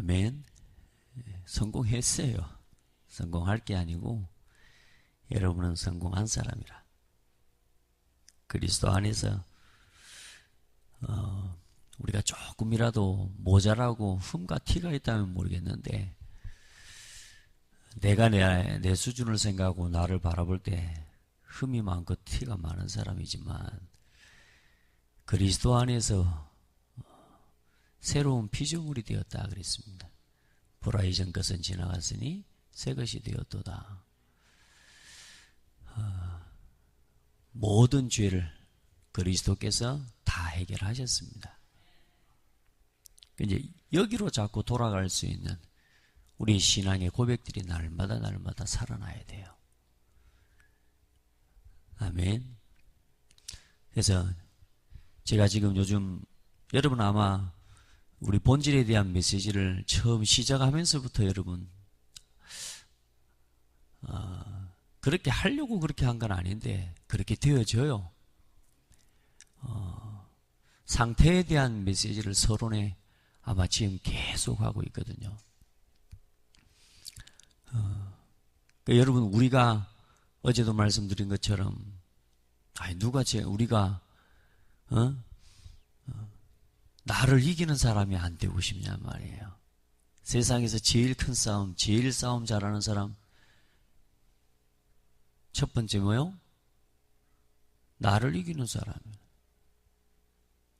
아멘. 성공했어요. 성공할 게 아니고 여러분은 성공한 사람이라. 그리스도 안에서 우리가 조금이라도 모자라고 흠과 티가 있다면 모르겠는데, 내가 내 수준을 생각하고 나를 바라볼 때 흠이 많고 티가 많은 사람이지만, 그리스도 안에서 새로운 피조물이 되었다 그랬습니다. 보라 이전 것은 지나갔으니 새 것이 되었도다. 모든 죄를 그리스도께서 다 해결하셨습니다. 이제 여기로 자꾸 돌아갈 수 있는 우리 신앙의 고백들이 날마다 살아나야 돼요. 아멘. 그래서 제가 지금 요즘 여러분 아마 우리 본질에 대한 메시지를 처음 시작하면서부터 여러분 그렇게 하려고 그렇게 한 건 아닌데 그렇게 되어져요. 상태에 대한 메시지를 서론에 아마 지금 계속 하고 있거든요. 그러니까 여러분 우리가 어제도 말씀드린 것처럼 우리가 나를 이기는 사람이 안 되고 싶냐 말이에요. 세상에서 제일 큰 싸움, 제일 싸움 잘하는 사람 첫 번째 뭐요? 나를 이기는 사람이에요.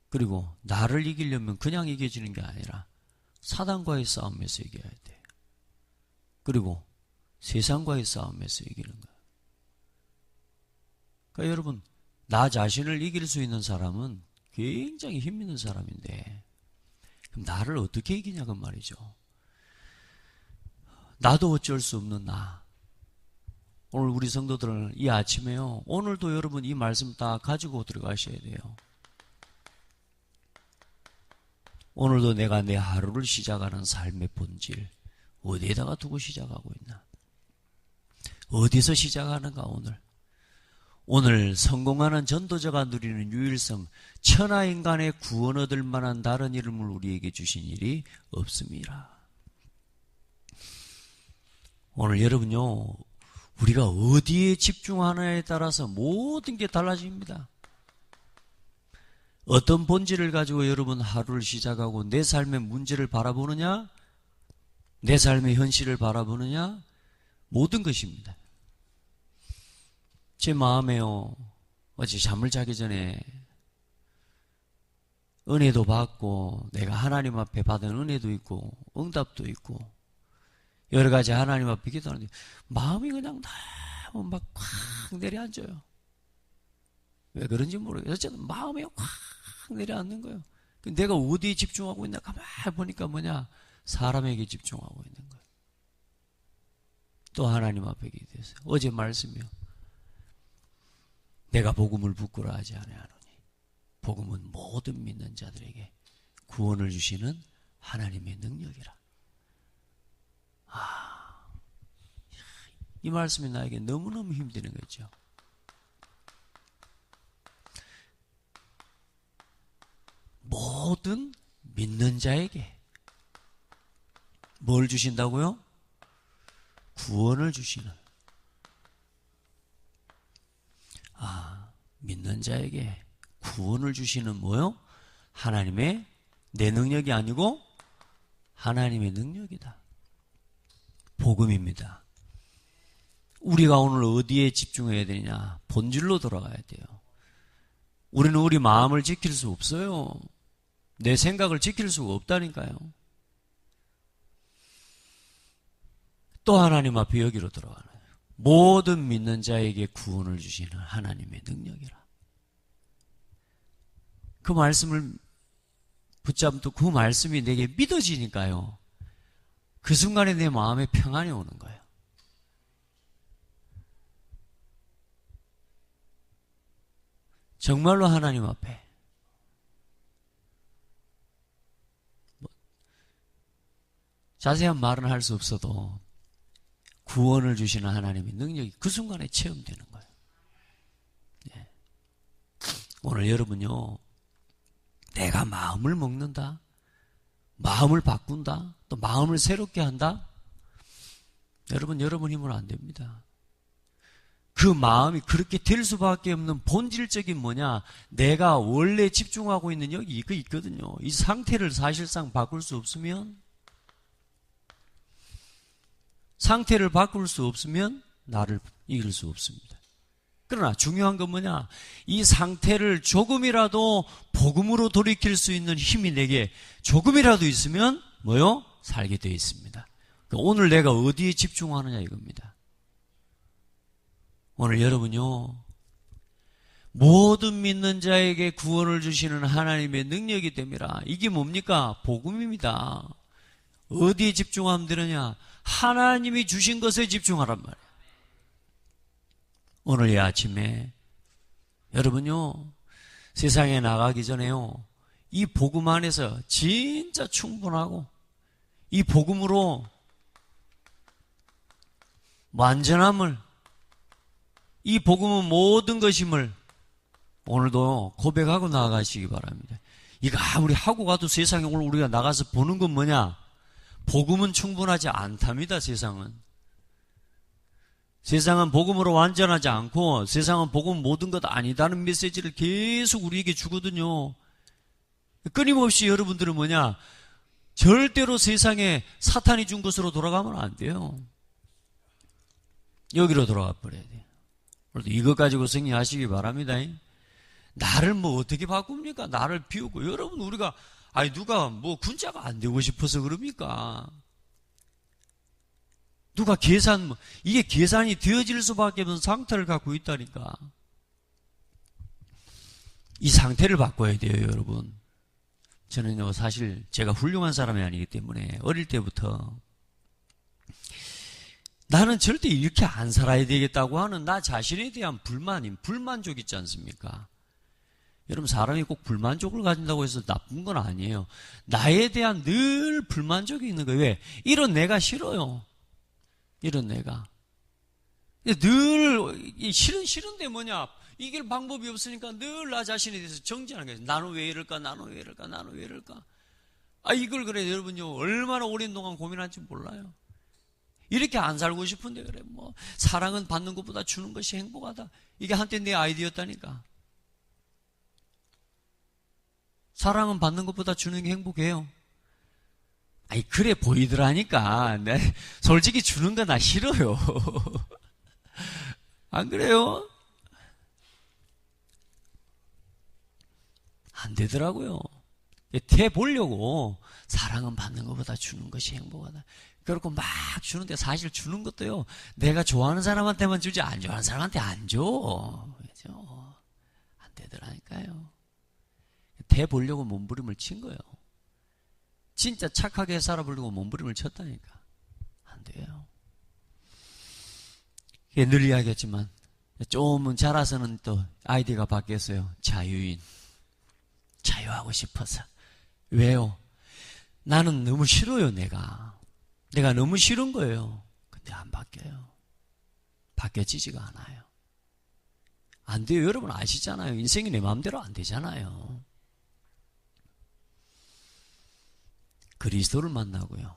그리고 나를 이기려면 그냥 이겨지는 게 아니라 사단과의 싸움에서 이겨야 돼요. 그리고 세상과의 싸움에서 이기는 거예요. 그러니까 여러분, 나 자신을 이길 수 있는 사람은 굉장히 힘 있는 사람인데, 그럼 나를 어떻게 이기냐 그 말이죠. 나도 어쩔 수 없는 나. 오늘 우리 성도들은 이 아침에요, 오늘도 여러분 이 말씀 다 가지고 들어가셔야 돼요. 오늘도 내가 내 하루를 시작하는 삶의 본질 어디에다가 두고 시작하고 있나? 어디서 시작하는가? 오늘 성공하는 전도자가 누리는 유일성, 천하인간의 구원 얻을 만한 다른 이름을 우리에게 주신 일이 없습니다. 오늘 여러분요, 우리가 어디에 집중하느냐에 따라서 모든 게 달라집니다. 어떤 본질을 가지고 여러분 하루를 시작하고 내 삶의 문제를 바라보느냐, 내 삶의 현실을 바라보느냐, 모든 것입니다. 제 마음에요, 어제 잠을 자기 전에 은혜도 받고 내가 하나님 앞에 받은 은혜도 있고 응답도 있고 여러 가지 하나님 앞에 기도하는데 마음이 그냥 너무 막 콱 내려앉아요. 왜 그런지 모르겠어요. 어쨌든 마음이 확 내려앉는 거예요. 내가 어디에 집중하고 있나 가만히 보니까 뭐냐, 사람에게 집중하고 있는 거예요. 또 하나님 앞에 기도했어요. 어제 말씀이요, 내가 복음을 부끄러워하지 아니하노니 복음은 모든 믿는 자들에게 구원을 주시는 하나님의 능력이라. 이 말씀이 나에게 너무너무 힘드는 거죠. 모든 믿는 자에게 뭘 주신다고요? 구원을 주시는. 믿는 자에게 구원을 주시는 뭐요? 하나님의, 내 능력이 아니고 하나님의 능력이다. 복음입니다. 우리가 오늘 어디에 집중해야 되냐? 본질로 돌아가야 돼요. 우리는 우리 마음을 지킬 수 없어요. 내 생각을 지킬 수가 없다니까요. 또 하나님 앞에 여기로 들어가는 거예요. 모든 믿는 자에게 구원을 주시는 하나님의 능력이라. 그 말씀을 붙잡고 그 말씀이 내게 믿어지니까요, 그 순간에 내 마음에 평안이 오는 거예요. 정말로 하나님 앞에 자세한 말은 할 수 없어도 구원을 주시는 하나님의 능력이 그 순간에 체험되는 거예요. 네. 오늘 여러분요, 내가 마음을 먹는다, 마음을 바꾼다? 또 마음을 새롭게 한다? 여러분 힘으로 안 됩니다. 그 마음이 그렇게 될 수밖에 없는 본질적인 뭐냐? 내가 원래 집중하고 있는 여기 이거 있거든요. 이 상태를 사실상 바꿀 수 없으면 나를 이길 수 없습니다. 그러나 중요한 건 뭐냐? 이 상태를 조금이라도 복음으로 돌이킬 수 있는 힘이 내게 조금이라도 있으면 뭐요? 살게 되어 있습니다. 오늘 내가 어디에 집중하느냐 이겁니다. 오늘 여러분요, 모든 믿는 자에게 구원을 주시는 하나님의 능력이 됨이라. 이게 뭡니까? 복음입니다. 어디에 집중하면 되느냐? 하나님이 주신 것에 집중하란 말이에요. 오늘 이 아침에 여러분요, 세상에 나가기 전에요, 이 복음 안에서 진짜 충분하고 이 복음으로 완전함을, 이 복음은 모든 것임을 오늘도 고백하고 나아가시기 바랍니다. 이거 아무리 하고 가도 세상에 오늘 우리가 나가서 보는 건 뭐냐? 복음은 충분하지 않답니다. 세상은 복음으로 완전하지 않고 세상은 복음 모든 것 아니다는 메시지를 계속 우리에게 주거든요. 끊임없이 여러분들은 뭐냐? 절대로 세상에 사탄이 준 것으로 돌아가면 안 돼요. 여기로 돌아가 버려야 돼요. 이것 가지고 승리하시기 바랍니다. 나를 뭐 어떻게 바꿉니까? 나를 비우고. 여러분, 우리가 누가 뭐 군자가 안 되고 싶어서 그럽니까? 누가 이게 계산이 되어질 수밖에 없는 상태를 갖고 있다니까. 이 상태를 바꿔야 돼요, 여러분. 저는 사실 제가 훌륭한 사람이 아니기 때문에 어릴 때부터 나는 절대 이렇게 안 살아야 되겠다고 하는 나 자신에 대한 불만족 있지 않습니까? 여러분, 사람이 꼭 불만족을 가진다고 해서 나쁜 건 아니에요. 나에 대한 늘 불만족이 있는 거예요. 왜? 이런 내가 싫어요. 이런 내가. 늘 싫은데 뭐냐? 이길 방법이 없으니까 늘 나 자신에 대해서 정죄하는 거예요. 나는 왜 이럴까? 이걸 그래 여러분요, 얼마나 오랜 동안 고민한지 몰라요. 이렇게 안 살고 싶은데 그래. 사랑은 받는 것보다 주는 것이 행복하다. 이게 한때 내 아이디어였다니까. 사랑은 받는 것보다 주는 게 행복해요. 그래 보이더라니까. 솔직히 주는 거 나 싫어요. 안 그래요? 안 되더라고요. 대 보려고 사랑은 받는 것보다 주는 것이 행복하다. 그렇고 막 주는데 사실 주는 것도요, 내가 좋아하는 사람한테만 주지 안 좋아하는 사람한테 안 줘. 그죠? 안 되더라니까요. 대 보려고 몸부림을 친 거예요. 진짜 착하게 살아보려고 몸부림을 쳤다니까. 안 돼요. 늘 이야기했지만 조금은 자라서는 또 아이디가 바뀌었어요. 자유인. 자유하고 싶어서. 왜요? 나는 너무 싫어요. 내가 너무 싫은 거예요. 근데 안 바뀌어요. 바뀌어지지가 않아요. 안 돼요. 여러분 아시잖아요. 인생이 내 마음대로 안 되잖아요. 그리스도를 만나고요,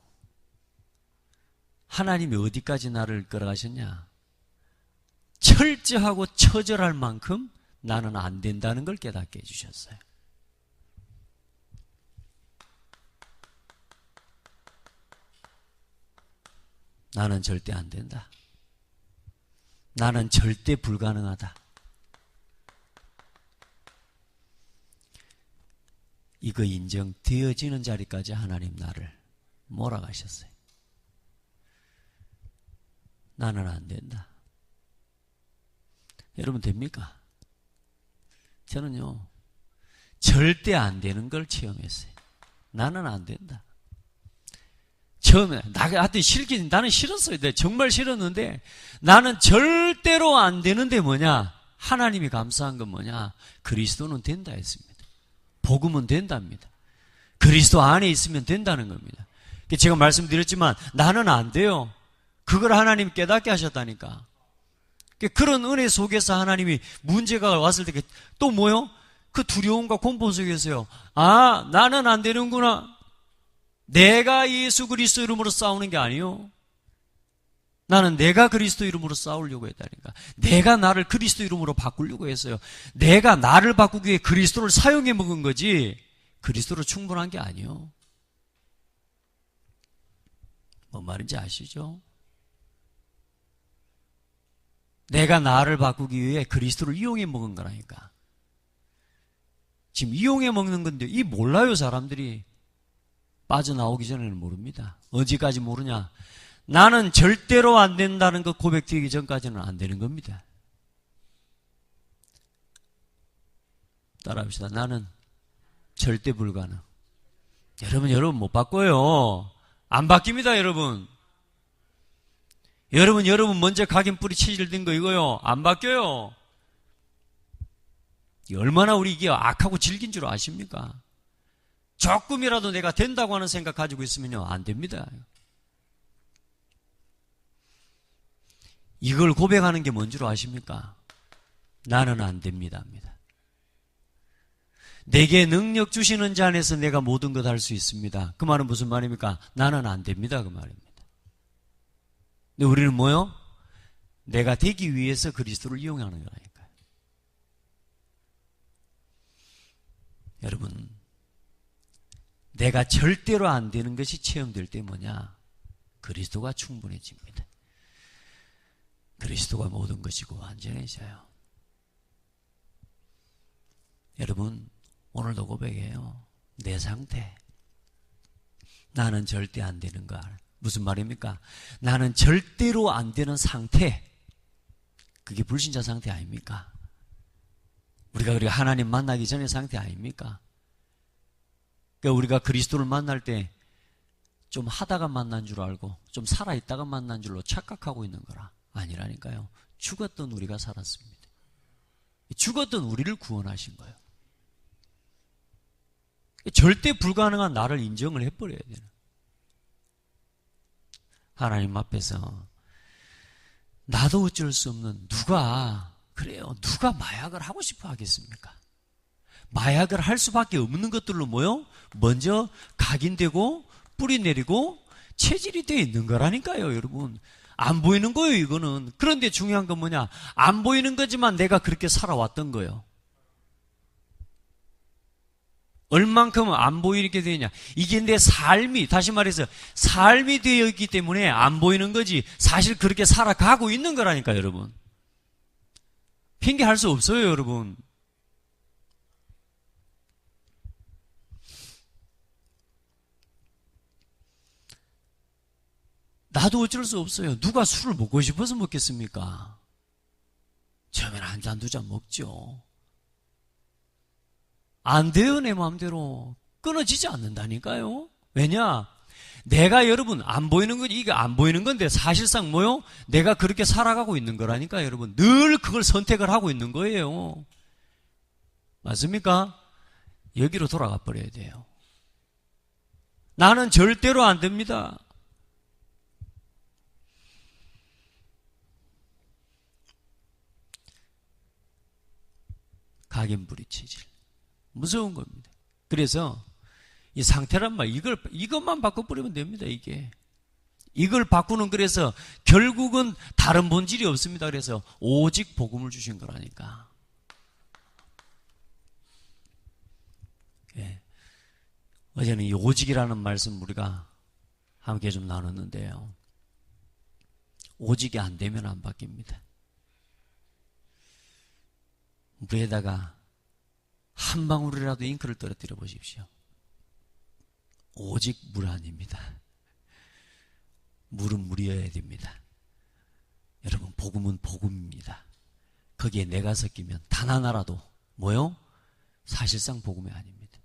하나님이 어디까지 나를 끌어가셨냐? 철저하고 처절할 만큼 나는 안 된다는 걸 깨닫게 해주셨어요. 나는 절대 안 된다. 나는 절대 불가능하다. 이거 인정되어지는 자리까지 하나님 나를 몰아가셨어요. 나는 안 된다. 여러분 됩니까? 저는요, 절대 안 되는 걸 체험했어요. 나는 안 된다. 처음에 나한테 나는 싫었어요. 정말 싫었는데 나는 절대로 안 되는데 뭐냐? 하나님이 감사한 건 뭐냐? 그리스도는 된다 했습니다. 복음은 된답니다. 그리스도 안에 있으면 된다는 겁니다. 제가 말씀드렸지만 나는 안 돼요. 그걸 하나님 깨닫게 하셨다니까. 그런 은혜 속에서 하나님이 문제가 왔을 때 또 뭐요? 그 두려움과 공포 속에서요, 나는 안 되는구나. 내가 예수 그리스도 이름으로 싸우는 게 아니요. 나는 내가 그리스도 이름으로 싸우려고 했다니까. 내가 나를 그리스도 이름으로 바꾸려고 했어요. 내가 나를 바꾸기 위해 그리스도를 사용해 먹은 거지 그리스도로 충분한 게 아니요. 뭔 말인지 아시죠? 내가 나를 바꾸기 위해 그리스도를 이용해 먹은 거라니까. 지금 이용해 먹는 건데 이 몰라요. 사람들이 빠져나오기 전에는 모릅니다. 언제까지 모르냐? 나는 절대로 안 된다는 거 고백되기 전까지는 안 되는 겁니다. 따라합시다. 나는 절대 불가능. 여러분 못 바꿔요. 안 바뀝니다, 여러분. 여러분 먼저 각인 뿌리 체질된 거 이거요. 안 바뀌어요. 얼마나 우리 이게 악하고 질긴 줄 아십니까? 조금이라도 내가 된다고 하는 생각 가지고 있으면요, 안 됩니다. 이걸 고백하는 게 뭔 줄 아십니까? 나는 안 됩니다. 내게 능력 주시는 자 안에서 내가 모든 것 할 수 있습니다. 그 말은 무슨 말입니까? 나는 안 됩니다. 그 말입니다. 근데 우리는 뭐요? 내가 되기 위해서 그리스도를 이용하는 거라니까요. 여러분, 내가 절대로 안 되는 것이 체험될 때 뭐냐? 그리스도가 충분해집니다. 그리스도가 모든 것이고 완전해져요. 여러분, 오늘도 고백해요. 내 상태. 나는 절대 안 되는 거 알아요. 무슨 말입니까? 나는 절대로 안 되는 상태. 그게 불신자 상태 아닙니까? 우리가 하나님 만나기 전의 상태 아닙니까? 그러니까 우리가 그리스도를 만날 때 좀 하다가 만난 줄 알고 좀 살아있다가 만난 줄로 착각하고 있는 거라. 아니라니까요. 죽었던 우리가 살았습니다. 죽었던 우리를 구원하신 거예요. 절대 불가능한 나를 인정을 해버려야 되는. 하나님 앞에서 나도 어쩔 수 없는 누가 마약을 하고 싶어 하겠습니까? 마약을 할 수밖에 없는 것들로 뭐요? 먼저 각인되고 뿌리 내리고 체질이 되어 있는 거라니까요, 여러분. 안 보이는 거예요, 이거는. 그런데 중요한 건 뭐냐? 안 보이는 거지만 내가 그렇게 살아왔던 거예요. 얼만큼 안 보이게 되냐? 이게 내 삶이, 다시 말해서 삶이 되어 있기 때문에 안 보이는 거지 사실 그렇게 살아가고 있는 거라니까, 여러분. 핑계할 수 없어요, 여러분. 나도 어쩔 수 없어요. 누가 술을 먹고 싶어서 먹겠습니까? 처음에는 한 잔, 두 잔 먹죠. 안 돼요, 내 마음대로. 끊어지지 않는다니까요. 왜냐? 내가 여러분, 안 보이는 건, 이게 안 보이는 건데, 사실상 뭐요? 내가 그렇게 살아가고 있는 거라니까, 여러분. 늘 그걸 선택을 하고 있는 거예요. 맞습니까? 여기로 돌아가 버려야 돼요. 나는 절대로 안 됩니다. 각인부리 체질. 무서운 겁니다. 그래서 이 상태란 말, 이것만 바꿔버리면 됩니다, 이게. 이걸 바꾸는, 그래서 결국은 다른 본질이 없습니다. 그래서 오직 복음을 주신 거라니까. 예. 어제는 이 오직이라는 말씀 우리가 함께 좀 나눴는데요. 오직이 안 되면 안 바뀝니다. 물에다가 한 방울이라도 잉크를 떨어뜨려 보십시오. 오직 물 아닙니다. 물은 물이어야 됩니다. 여러분, 복음은 복음입니다. 거기에 내가 섞이면 단 하나라도 뭐요? 사실상 복음이 아닙니다.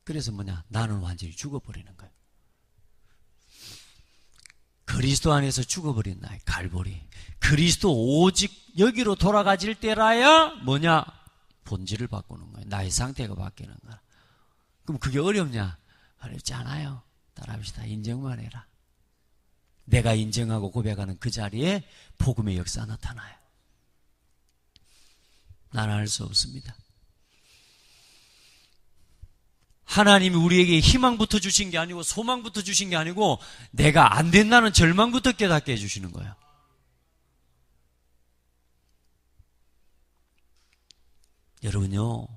그래서 뭐냐? 나는 완전히 죽어버리는 거예요. 그리스도 안에서 죽어버린 나의 갈보리. 그리스도 오직 여기로 돌아가질 때라야 뭐냐? 본질을 바꾸는 거예요. 나의 상태가 바뀌는 거야. 그럼 그게 어렵냐? 어렵지 않아요. 따라합시다. 인정만 해라. 내가 인정하고 고백하는 그 자리에 복음의 역사가 나타나요. 나는 알 수 없습니다. 하나님이 우리에게 희망부터 주신 게 아니고 소망부터 주신 게 아니고 내가 안 된다는 절망부터 깨닫게 해주시는 거예요. 여러분요,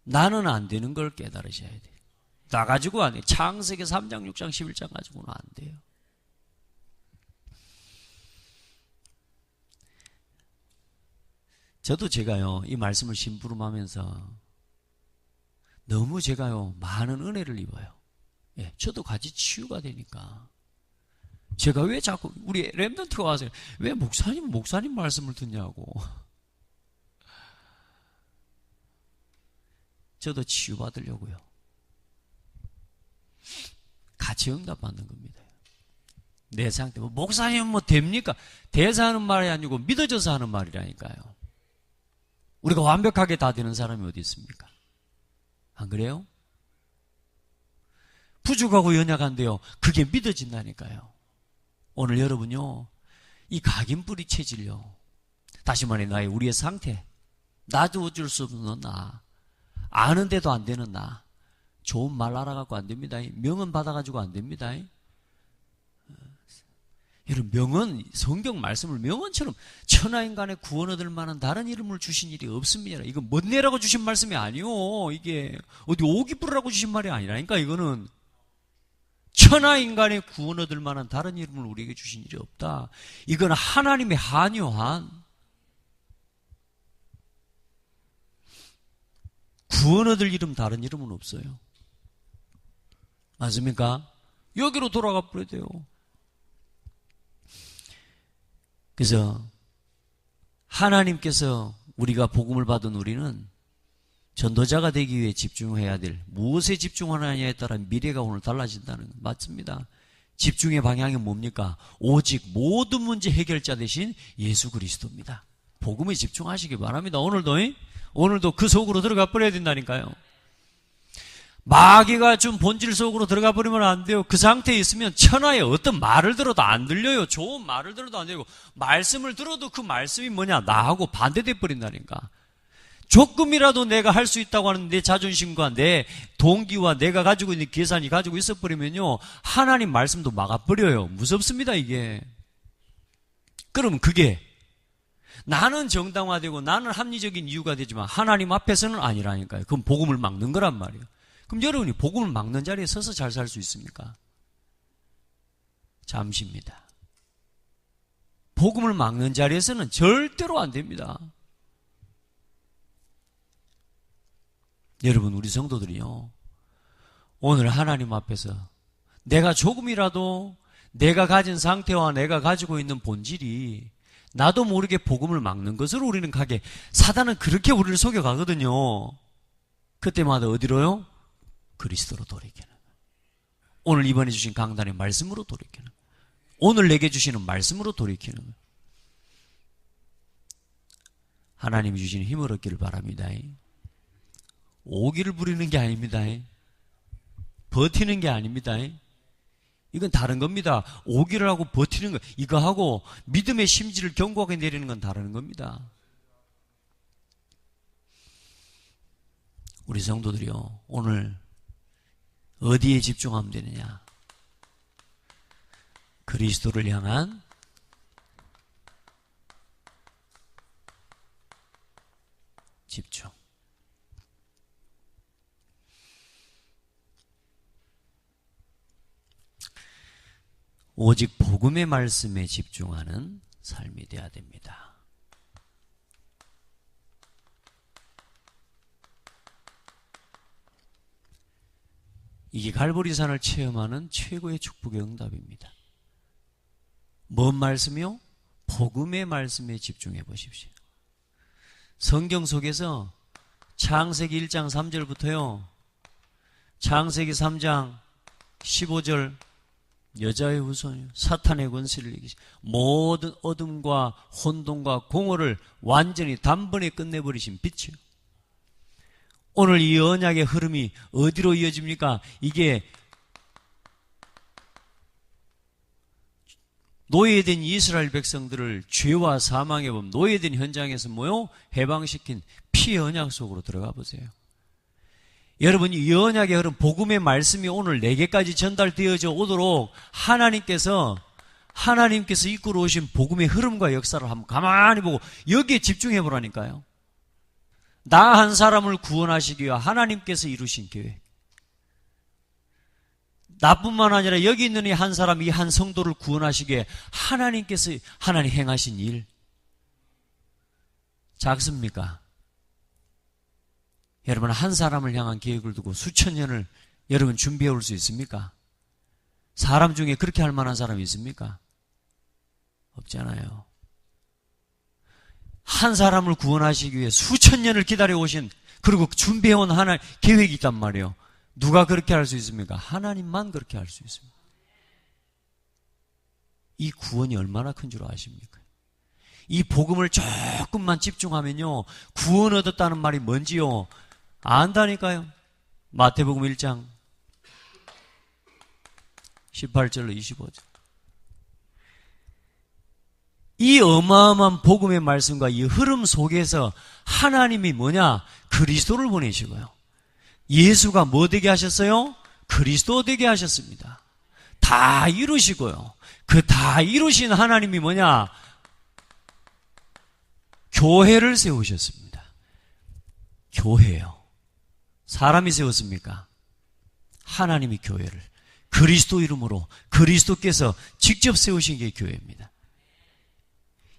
나는 안 되는 걸 깨달으셔야 돼요. 나 가지고 안 돼요. 창세기 3장, 6장, 11장 가지고는 안 돼요. 저도 제가요, 이 말씀을 심부름하면서 너무 제가요, 많은 은혜를 입어요. 예, 저도 같이 치유가 되니까. 제가 왜 자꾸, 우리 렘넌트가 와서, 왜 목사님 말씀을 듣냐고. 저도 치유받으려고요. 같이 응답받는 겁니다. 내 상태, 목사님은 뭐 됩니까? 대사하는 말이 아니고 믿어져서 하는 말이라니까요. 우리가 완벽하게 다 되는 사람이 어디 있습니까? 안 그래요? 부족하고 연약한데요, 그게 믿어진다니까요. 오늘 여러분요, 이 각인뿌리 체질요, 다시 말해 나의 우리의 상태, 나도 어쩔 수 없는 나, 아는데도 안 되는 나, 좋은 말 알아갖고 안 됩니다. 명언 받아가지고 안 됩니다. 여러분, 명언, 성경 말씀을 명언처럼 천하인간의 구원 얻을 만한 다른 이름을 주신 일이 없습니다. 이거 멋내라고 주신 말씀이 아니요. 이게 어디 오기 부르라고 주신 말이 아니라니까. 이거는 천하인간의 구원 얻을 만한 다른 이름을 우리에게 주신 일이 없다. 이건 하나님의 한유한 구원 얻을 이름, 다른 이름은 없어요. 맞습니까? 여기로 돌아가 버려야 돼요. 그래서 하나님께서 우리가 복음을 받은 우리는 전도자가 되기 위해 집중해야 될, 무엇에 집중하느냐에 따라 미래가 오늘 달라진다는 것 맞습니다. 집중의 방향이 뭡니까? 오직 모든 문제 해결자 되신 예수 그리스도입니다. 복음에 집중하시기 바랍니다. 오늘도 그 속으로 들어가 버려야 된다니까요. 마귀가 좀 본질 속으로 들어가 버리면 안 돼요. 그 상태에 있으면 천하의 어떤 말을 들어도 안 들려요. 좋은 말을 들어도 안 들리고, 말씀을 들어도 그 말씀이 뭐냐, 나하고 반대돼 버린다니까. 조금이라도 내가 할 수 있다고 하는 내 자존심과 내 동기와 내가 가지고 있는 계산이 가지고 있어 버리면요, 하나님 말씀도 막아버려요. 무섭습니다, 이게. 그러면 그게 나는 정당화되고 나는 합리적인 이유가 되지만 하나님 앞에서는 아니라니까요. 그건 복음을 막는 거란 말이에요. 그럼 여러분이 복음을 막는 자리에 서서 잘 살 수 있습니까? 잠시입니다. 복음을 막는 자리에서는 절대로 안 됩니다. 여러분, 우리 성도들이요, 오늘 하나님 앞에서 내가 조금이라도 내가 가진 상태와 내가 가지고 있는 본질이 나도 모르게 복음을 막는 것으로 우리는 가게, 사단은 그렇게 우리를 속여가거든요. 그때마다 어디로요? 그리스도로 돌이키는, 오늘 이번에 주신 강단의 말씀으로 돌이키는, 오늘 내게 주시는 말씀으로 돌이키는, 하나님이 주시는 힘을 얻기를 바랍니다. 오기를 부리는 게 아닙니다. 버티는 게 아닙니다. 이건 다른 겁니다. 오기를 하고 버티는 거, 이거 하고 믿음의 심지를 견고하게 내리는 건 다른 겁니다. 우리 성도들이요, 오늘 어디에 집중하면 되느냐? 그리스도를 향한 집중. 오직 복음의 말씀에 집중하는 삶이 되어야 됩니다. 이게 갈보리산을 체험하는 최고의 축복의 응답입니다. 뭔 말씀이요? 복음의 말씀에 집중해 보십시오. 성경 속에서 창세기 1장 3절부터요, 창세기 3장 15절, 여자의 후손이요, 사탄의 권세를 이기시, 모든 어둠과 혼돈과 공허를 완전히 단번에 끝내버리신 빛이요. 오늘 이 언약의 흐름이 어디로 이어집니까? 이게 노예된 이스라엘 백성들을 죄와 사망의 범, 노예된 현장에서 해방시킨 피의 언약 속으로 들어가 보세요. 여러분, 이 언약의 흐름, 복음의 말씀이 오늘 내게까지 전달되어져 오도록 하나님께서 이끌어 오신 복음의 흐름과 역사를 한번 가만히 보고 여기에 집중해 보라니까요. 나 한 사람을 구원하시기 위해 하나님께서 이루신 계획. 나뿐만 아니라 여기 있는 이 한 사람, 이 한 성도를 구원하시기 위해 하나님 행하신 일. 작습니까? 여러분, 한 사람을 향한 계획을 두고 수천 년을 여러분 준비해 올 수 있습니까? 사람 중에 그렇게 할 만한 사람이 있습니까? 없잖아요. 한 사람을 구원하시기 위해 수천 년을 기다려 오신, 그리고 준비해 온 하나님 계획이 있단 말이에요. 누가 그렇게 할 수 있습니까? 하나님만 그렇게 할 수 있습니다. 이 구원이 얼마나 큰 줄 아십니까? 이 복음을 조금만 집중하면요, 구원 얻었다는 말이 뭔지요 안다니까요. 마태복음 1장 18절로 25절. 이 어마어마한 복음의 말씀과 이 흐름 속에서 하나님이 뭐냐? 그리스도를 보내시고요. 예수가 뭐 되게 하셨어요? 그리스도 되게 하셨습니다. 다 이루시고요. 그 다 이루신 하나님이 뭐냐? 교회를 세우셨습니다. 교회요. 사람이 세웠습니까? 하나님이 교회를 그리스도 이름으로 그리스도께서 직접 세우신 게 교회입니다.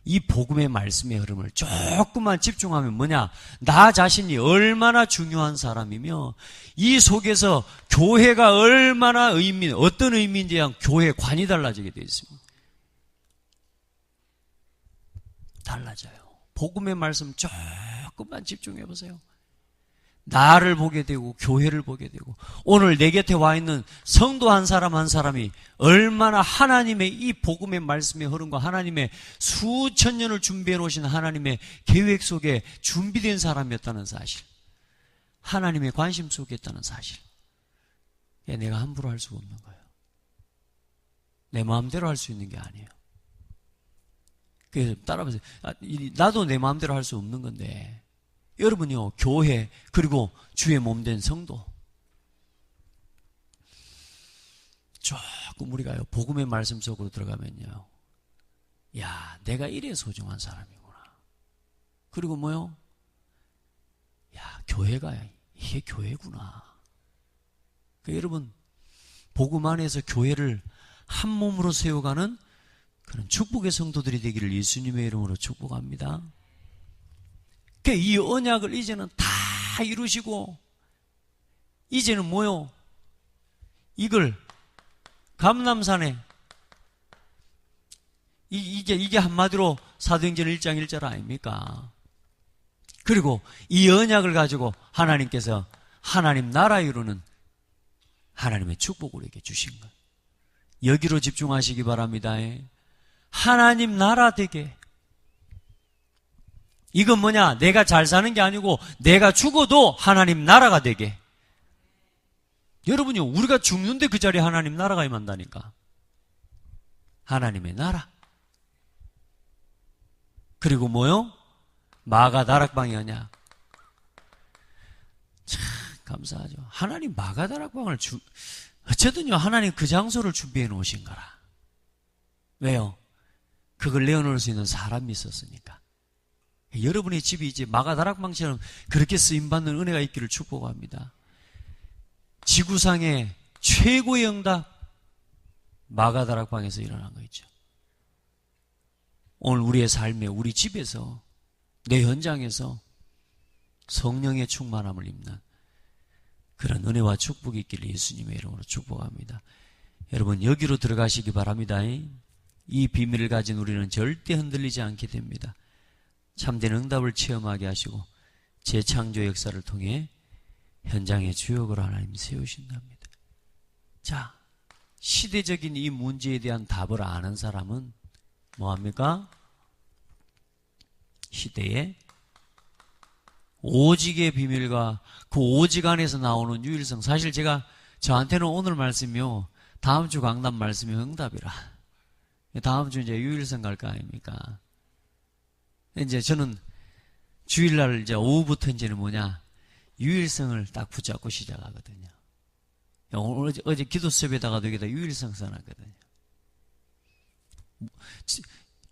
이 복음의 말씀의 흐름을 조금만 집중하면 뭐냐? 나 자신이 얼마나 중요한 사람이며 이 속에서 교회가 얼마나 어떤 의미인지에 대한 교회의 관이 달라지게 되어 있습니다. 달라져요. 복음의 말씀 조금만 집중해 보세요. 나를 보게 되고 교회를 보게 되고 오늘 내 곁에 와 있는 성도 한 사람 한 사람이 얼마나 하나님의 이 복음의 말씀의 흐름과 하나님의 수천 년을 준비해 놓으신 하나님의 계획 속에 준비된 사람이었다는 사실, 하나님의 관심 속에 있다는 사실, 내가 함부로 할 수가 없는 거예요. 내 마음대로 할 수 있는 게 아니에요. 그래서 따라보세요. 나도 내 마음대로 할 수 없는 건데 여러분요, 교회 그리고 주의 몸된 성도 조금 우리가요 복음의 말씀 속으로 들어가면요, 야, 내가 이래 소중한 사람이구나. 그리고 뭐요? 야, 교회가 이게 교회구나. 그러니까 여러분, 복음 안에서 교회를 한 몸으로 세워가는 그런 축복의 성도들이 되기를 예수님의 이름으로 축복합니다. 이 언약을 이제는 다 이루시고 이제는 뭐요? 이걸 감람산에 이게 한마디로 사도행전 1장 1절 아닙니까? 그리고 이 언약을 가지고 하나님께서 하나님 나라 이루는 하나님의 축복을 우리에게 주신 것. 여기로 집중하시기 바랍니다. 하나님 나라 되게. 이건 뭐냐? 내가 잘 사는 게 아니고 내가 죽어도 하나님 나라가 되게. 여러분요, 우리가 죽는데 그 자리에 하나님 나라가 임한다니까. 하나님의 나라. 그리고 뭐요? 마가다락방이 아니야. 참 감사하죠. 하나님 마가다락방을 어쨌든요, 하나님 그 장소를 준비해 놓으신 거라. 왜요? 그걸 내어놓을 수 있는 사람이 있었으니까. 여러분의 집이 이제 마가다락방처럼 그렇게 쓰임받는 은혜가 있기를 축복합니다. 지구상의 최고의 응답, 마가다락방에서 일어난 거 있죠. 오늘 우리의 삶에, 우리 집에서, 내 현장에서 성령의 충만함을 입는 그런 은혜와 축복이 있기를 예수님의 이름으로 축복합니다. 여러분, 여기로 들어가시기 바랍니다. 이 비밀을 가진 우리는 절대 흔들리지 않게 됩니다. 참된 응답을 체험하게 하시고 재창조 역사를 통해 현장의 주역으로 하나님 세우신답니다. 자, 시대적인 이 문제에 대한 답을 아는 사람은 뭐합니까? 시대의 오직의 비밀과 그 오직 안에서 나오는 유일성. 사실 저한테는 오늘 말씀이요, 다음 주 강단 말씀이 응답이라. 다음 주 이제 유일성 갈 거 아닙니까? 이제 저는 주일날 이제 오후부터 이제는 뭐냐, 유일성을 딱 붙잡고 시작하거든요. 오늘 어제 기도 수업에다가도 여기다 유일성 써놨거든요.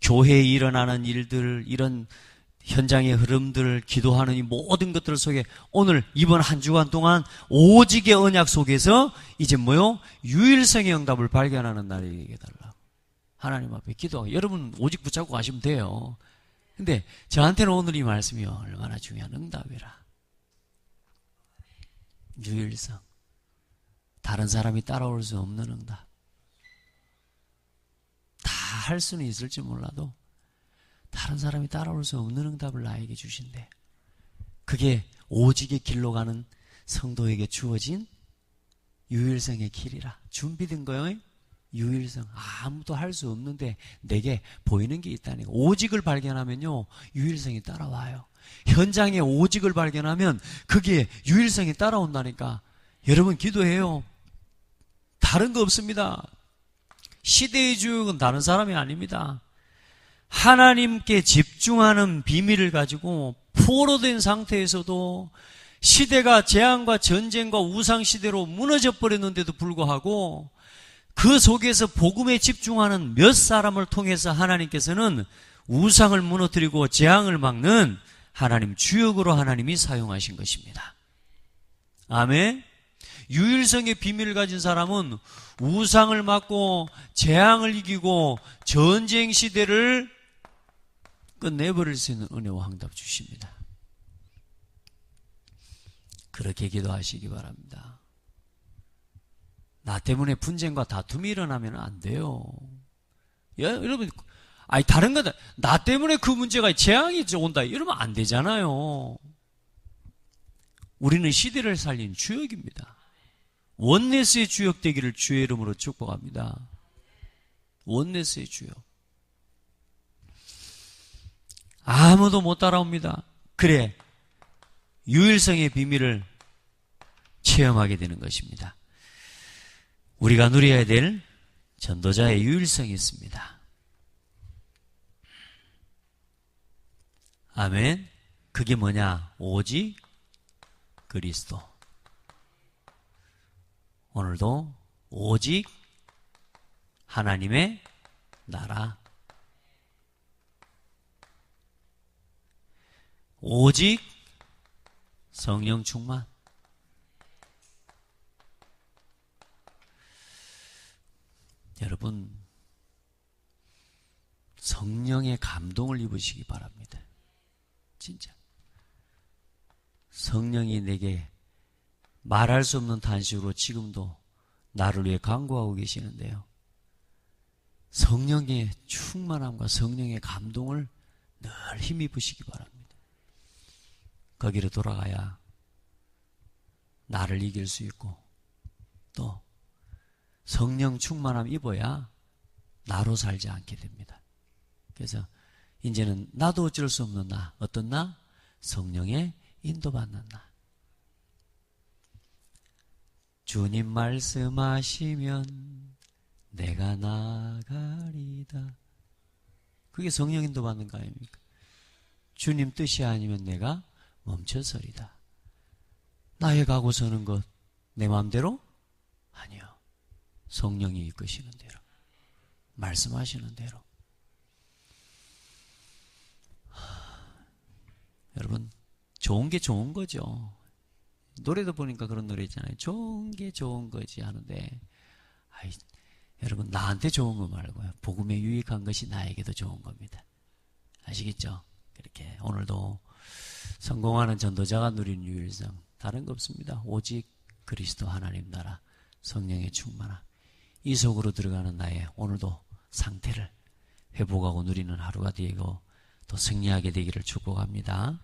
교회에 일어나는 일들, 이런 현장의 흐름들, 기도하는 이 모든 것들 속에 오늘 이번 한 주간 동안 오직의 언약 속에서 이제 뭐요? 유일성의 응답을 발견하는 날이 되게 달라. 하나님 앞에 기도하고 여러분 오직 붙잡고 가시면 돼요. 근데 저한테는 오늘 이 말씀이 얼마나 중요한 응답이라. 유일성. 다른 사람이 따라올 수 없는 응답. 다 할 수는 있을지 몰라도 다른 사람이 따라올 수 없는 응답을 나에게 주신대. 그게 오직의 길로 가는 성도에게 주어진 유일성의 길이라. 준비된 거예요. 유일성. 아무도 할 수 없는데 내게 보이는 게 있다니. 오직을 발견하면요, 유일성이 따라와요. 현장에 오직을 발견하면 그게 유일성이 따라온다니까. 여러분 기도해요. 다른 거 없습니다. 시대의 주역은 다른 사람이 아닙니다. 하나님께 집중하는 비밀을 가지고 포로된 상태에서도 시대가 재앙과 전쟁과 우상시대로 무너져 버렸는데도 불구하고 그 속에서 복음에 집중하는 몇 사람을 통해서 하나님께서는 우상을 무너뜨리고 재앙을 막는 하나님 주역으로 하나님이 사용하신 것입니다. 아멘. 유일성의 비밀을 가진 사람은 우상을 막고 재앙을 이기고 전쟁 시대를 끝내버릴 수 있는 은혜와 응답 주십니다. 그렇게 기도하시기 바랍니다. 나 때문에 분쟁과 다툼이 일어나면 안 돼요. 여러분, 다른 거다. 나 때문에 그 문제가 재앙이 온다. 이러면 안 되잖아요. 우리는 시대를 살린 주역입니다. 원네스의 주역 되기를 주의 이름으로 축복합니다. 원네스의 주역. 아무도 못 따라옵니다. 그래, 유일성의 비밀을 체험하게 되는 것입니다. 우리가 누려야 될 전도자의 유일성이 있습니다. 아멘. 그게 뭐냐? 오직 그리스도. 오늘도 오직 하나님의 나라, 오직 성령 충만. 여러분, 성령의 감동을 입으시기 바랍니다. 진짜 성령이 내게 말할 수 없는 탄식으로 지금도 나를 위해 간구하고 계시는데요. 성령의 충만함과 성령의 감동을 늘 힘입으시기 바랍니다. 거기로 돌아가야 나를 이길 수 있고, 또 성령 충만함 입어야 나로 살지 않게 됩니다. 그래서 이제는 나도 어쩔 수 없는 나. 어떤 나? 성령의 인도받는 나. 주님 말씀하시면 내가 나가리다. 그게 성령 인도받는 거 아닙니까? 주님 뜻이 아니면 내가 멈춰서리다. 나의 가고 서는 것 내 마음대로? 아니요. 성령이 이끄시는 대로, 말씀하시는 대로. 여러분, 좋은 게 좋은 거죠. 노래도 보니까 그런 노래 있잖아요. 좋은 게 좋은 거지 하는데, 여러분, 나한테 좋은 거 말고요, 복음에 유익한 것이 나에게도 좋은 겁니다. 아시겠죠? 그렇게 오늘도 성공하는 전도자가 누린 유일성, 다른 거 없습니다. 오직 그리스도 하나님 나라, 성령의 충만함. 이 속으로 들어가는 나의 오늘도 상태를 회복하고 누리는 하루가 되고 또 승리하게 되기를 축복합니다.